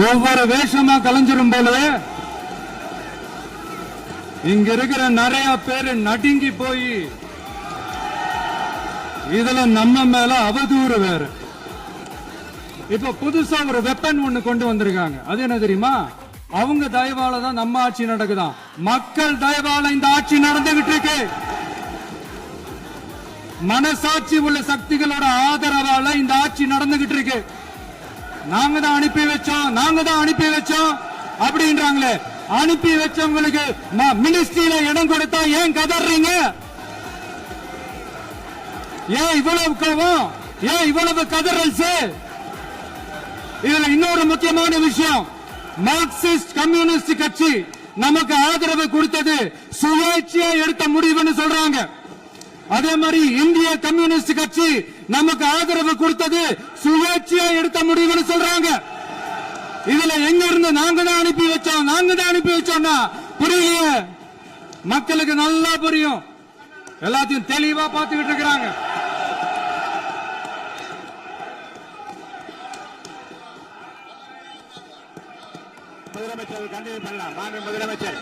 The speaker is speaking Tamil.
ஒவ்வொரு வேஷமா கலைஞ்சிரும் போல இங்க இருக்கிற நிறைய பேரு நடுங்கி போய் இதுல நம்ம மேல அவதூறு வேற. இப்ப புதுசா ஒரு வெப்பன் ஒண்ணு கொண்டு வந்திருக்காங்க. அது என்ன தெரியுமா? அவங்க தயவால தான் நம்ம ஆட்சி நடக்குதான். மக்கள் தயவால இந்த ஆட்சி நடந்துகிட்டு இருக்கு. மனசாட்சி உள்ள சக்திகளோட ஆதரவால இந்த ஆட்சி நடந்துகிட்டு இருக்கு. நாங்க தான் அனுப்பி வச்சோம் அப்படின்றாங்களே. அனுப்பி வச்சவங்களுக்கு மினிஸ்ட்ரியில இடம் கொடுத்தா ஏன் கதறீங்க? ஏன் இவ்வளவு கோவம்? ஏன் இவ்வளவு கதறல்ஸ்? இதுல இன்னொரு முக்கியமான விஷயம், மார்க்சிஸ்ட் கம்யூனிஸ்ட் கட்சி நமக்கு ஆதரவு கொடுத்தது சுயேட்சையா எடுத்த முடிவுன்னு சொல்றாங்க. அதே மாதிரி இந்திய கம்யூனிஸ்ட் கட்சி நமக்கு ஆதரவு கொடுத்தது சுயேட்சையா எடுத்த முடிவுன்னு சொல்றாங்க. இதுல எங்க இருந்து நாங்க தான் அனுப்பி வச்சோம்னா புரியலையே. மக்களுக்கு நல்லா புரியும். எல்லாத்தையும் தெளிவா பார்த்துக்கிட்டு இருக்கிறாங்க. முதலமைச்சர் கண்டிப்பாக முதலமைச்சர்